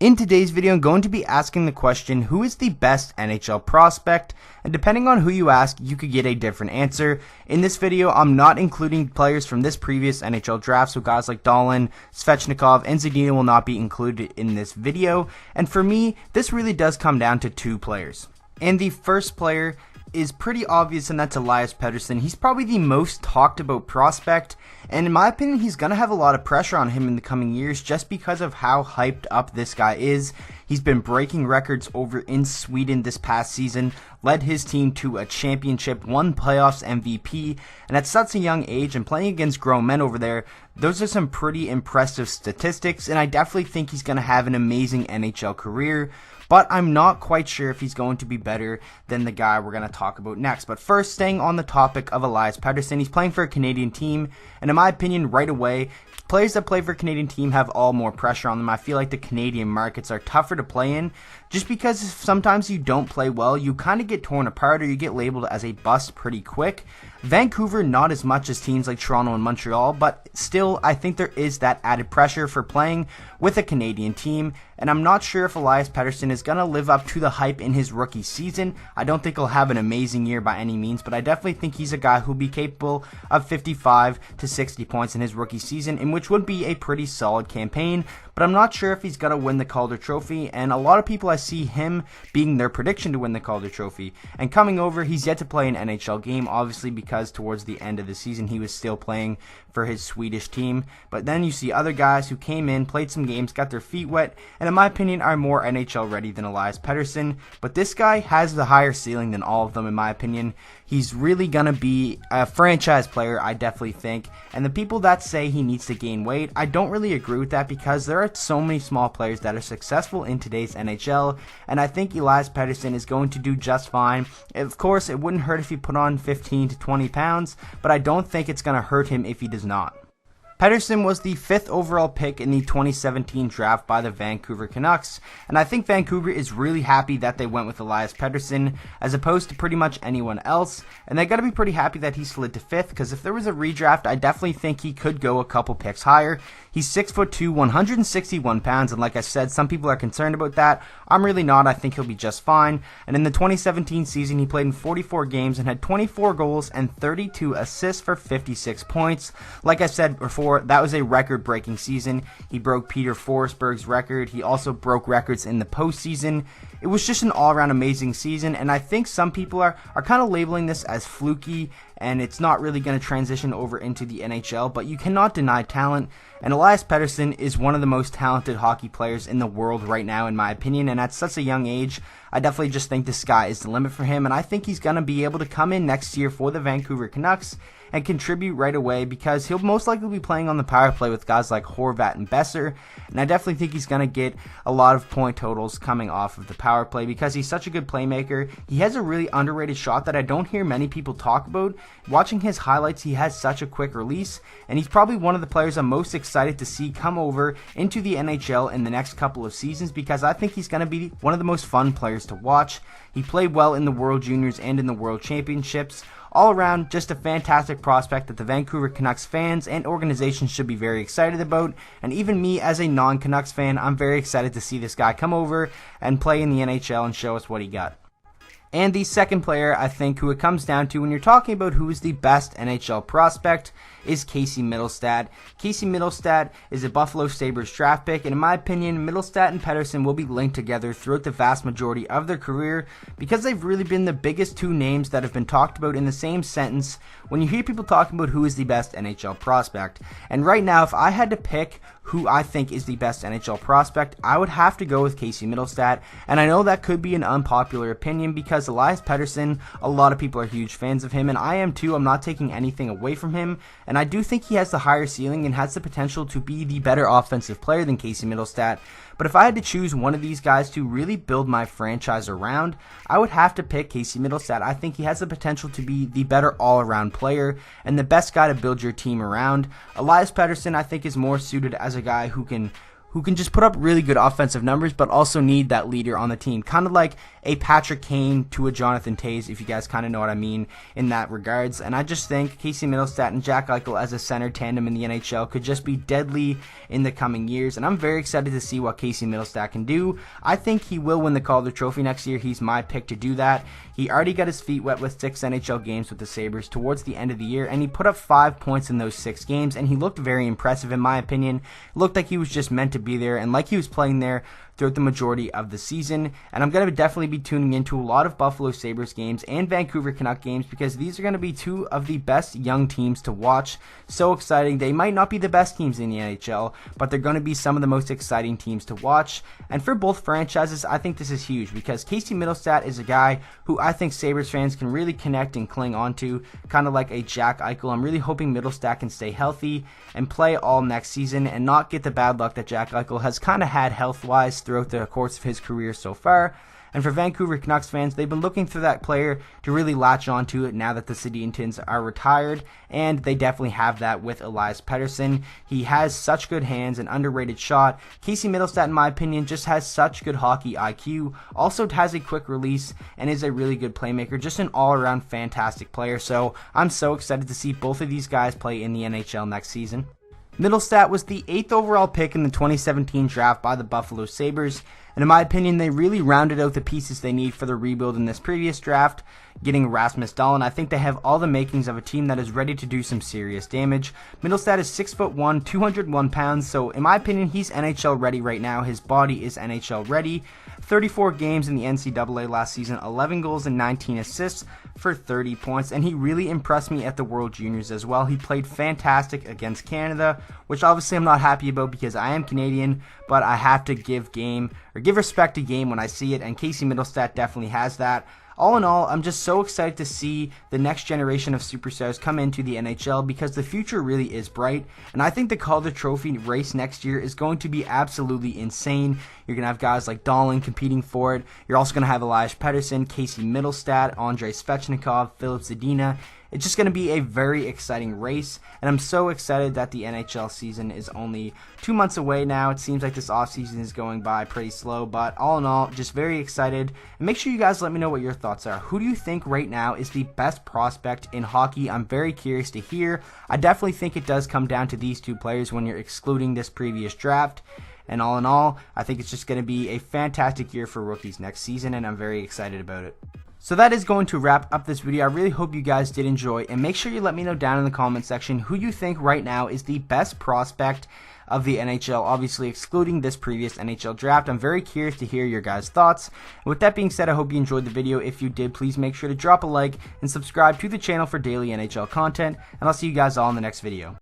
In today's video, I'm going to be asking the question, who is the best NHL prospect? And depending on who you ask, you could get a different answer. In this video, I'm not including players from this previous NHL draft, so guys like Dahlin, Svechnikov, and Zadina will not be included in this video. And for me, this really does come down to two players. And the first player is pretty obvious, and that's Elias Pettersson. He's probably the most talked about prospect, and in my opinion, he's going to have a lot of pressure on him in the coming years just because of how hyped up this guy is. He's been breaking records over in Sweden this past season, led his team to a championship, won playoffs MVP, and at such a young age and playing against grown men over there, those are some pretty impressive statistics, and I definitely think he's going to have an amazing NHL career. But I'm not quite sure if he's going to be better than the guy we're going to talk about next. But first, staying on the topic of Elias Pettersson, he's playing for a Canadian team. And in my opinion, right away, players that play for a Canadian team have all more pressure on them. I feel like the Canadian markets are tougher to play in just because sometimes you don't play well, you kind of get torn apart or you get labeled as a bust pretty quick. Vancouver, not as much as teams like Toronto and Montreal, but still, I think there is that added pressure for playing with a Canadian team, and I'm not sure if Elias Pettersson is going to live up to the hype in his rookie season. I don't think he'll have an amazing year by any means, but I definitely think he's a guy who'll be capable of 55 to 60 points in his rookie season, in which would be a pretty solid campaign. But I'm not sure if he's going to win the Calder Trophy, and a lot of people I see him being their prediction to win the Calder Trophy. And coming over, he's yet to play an NHL game, obviously because towards the end of the season he was still playing for his Swedish team. But then you see other guys who came in, played some games, got their feet wet, and in my opinion are more NHL ready than Elias Pettersson. But this guy has the higher ceiling than all of them in my opinion. He's really going to be a franchise player, I definitely think. And the people that say he needs to gain weight, I don't really agree with that because there are so many small players that are successful in today's NHL. And I think Elias Pettersson is going to do just fine. Of course, it wouldn't hurt if he put on 15 to 20 pounds, but I don't think it's going to hurt him if he does not. Pettersson was the 5th overall pick in the 2017 draft by the Vancouver Canucks, and I think Vancouver is really happy that they went with Elias Pettersson as opposed to pretty much anyone else, and they gotta be pretty happy that he slid to 5th because if there was a redraft, I definitely think he could go a couple picks higher. He's 6'2", 161 pounds, and like I said, some people are concerned about that. I'm really not. I think he'll be just fine. And in the 2017 season, he played in 44 games and had 24 goals and 32 assists for 56 points. Like I said before, that was a record-breaking season. He broke Peter Forsberg's record. He also broke records in the postseason. It was just an all-around amazing season, and I think some people are kind of labeling this as fluky, and it's not really going to transition over into the NHL, but you cannot deny talent, and Elias Pettersson is one of the most talented hockey players in the world right now, in my opinion, and at such a young age, I definitely just think the sky is the limit for him, and I think he's going to be able to come in next year for the Vancouver Canucks and contribute right away because he'll most likely be playing on the power play with guys like Horvat and Besser, and I definitely think he's going to get a lot of point totals coming off of the power play because he's such a good playmaker. He has a really underrated shot that I don't hear many people talk about. Watching his highlights, he has such a quick release, and he's probably one of the players I'm most excited to see come over into the NHL in the next couple of seasons because I think he's going to be one of the most fun players to watch. He played well in the World Juniors and in the World Championships. All around, just a fantastic prospect that the Vancouver Canucks fans and organization should be very excited about. And even me, as a non-Canucks fan, I'm very excited to see this guy come over and play in the NHL and show us what he got. And the second player, I think, who it comes down to when you're talking about who is the best NHL prospect is Casey Mittelstadt. Casey Mittelstadt is a Buffalo Sabres draft pick, and in my opinion, Mittelstadt and Pettersson will be linked together throughout the vast majority of their career because they've really been the biggest two names that have been talked about in the same sentence when you hear people talking about who is the best NHL prospect. And right now, if I had to pick who I think is the best NHL prospect, I would have to go with Casey Mittelstadt, and I know that could be an unpopular opinion because Elias Pettersson, a lot of people are huge fans of him, and I am too. I'm not taking anything away from him, and I do think he has the higher ceiling and has the potential to be the better offensive player than Casey Mittelstadt. But if I had to choose one of these guys to really build my franchise around, I would have to pick Casey Mittelstadt. I think he has the potential to be the better all-around player and the best guy to build your team around. Elias Pettersson, I think, is more suited as a guy who can who can just put up really good offensive numbers, but also need that leader on the team. Kind of like a Patrick Kane to a Jonathan Toews, if you guys kind of know what I mean in that regards. And I just think Casey Middlestat and Jack Eichel as a center tandem in the NHL could just be deadly in the coming years. And I'm very excited to see what Casey Middlestat can do. I think he will win the Calder Trophy next year. He's my pick to do that. He already got his feet wet with 6 NHL games with the Sabres towards the end of the year, and he put up 5 points in those 6 games, and he looked very impressive in my opinion. It looked like he was just meant to be there, and like he was playing there throughout the majority of the season. And I'm going to definitely be tuning into a lot of Buffalo Sabres games and Vancouver Canuck games, because these are going to be 2 of the best young teams to watch. So exciting. They might not be the best teams in the NHL, but they're going to be some of the most exciting teams to watch. And for both franchises, I think this is huge, because Casey Middlestat is a guy who I think Sabres fans can really connect and cling onto, kind of like a Jack Eichel. I'm really hoping Middlestat can stay healthy and play all next season and not get the bad luck that Jack Eichel has kind of had health-wise throughout the course of his career so far. And for Vancouver Canucks fans, they've been looking for that player to really latch onto it now that the Sedintons are retired, and they definitely have that with Elias Pettersson. He has such good hands, an underrated shot. Casey Middlestat, in my opinion, just has such good hockey IQ, also has a quick release, and is a really good playmaker, just an all-around fantastic player. So I'm so excited to see both of these guys play in the NHL next season. Middlestat was the 8th overall pick in the 2017 draft by the Buffalo Sabres, and in my opinion, they really rounded out the pieces they need for the rebuild in this previous draft, getting Rasmus Dahlin. I think they have all the makings of a team that is ready to do some serious damage. Middlestat is 6'1", 201 pounds, so in my opinion, he's NHL ready right now. His body is NHL ready. 34 games in the NCAA last season, 11 goals and 19 assists for 30 points, and he really impressed me at the World Juniors as well. He played fantastic against Canada, which obviously I'm not happy about because I am Canadian, but I have to give respect to game when I see it, and Casey Middlestat definitely has that. All in all, I'm just so excited to see the next generation of superstars come into the NHL, because the future really is bright, and I think the Calder Trophy race next year is going to be absolutely insane. You're going to have guys like Dahlin competing for it. You're also going to have Elias Pettersson, Casey Middlestat, Andrei Svechnikov, Filip Zadina. It's just going to be a very exciting race, and I'm so excited that the NHL season is only 2 months away now. It seems like this offseason is going by pretty slow, but all in all, just very excited. And make sure you guys let me know what your thoughts are. Who do you think right now is the best prospect in hockey? I'm very curious to hear. I definitely think it does come down to these 2 players when you're excluding this previous draft. And all in all, I think it's just going to be a fantastic year for rookies next season, and I'm very excited about it. So that is going to wrap up this video. I really hope you guys did enjoy, and make sure you let me know down in the comment section who you think right now is the best prospect of the NHL, obviously excluding this previous NHL draft. I'm very curious to hear your guys' thoughts. And with that being said, I hope you enjoyed the video. If you did, please make sure to drop a like and subscribe to the channel for daily NHL content, and I'll see you guys all in the next video.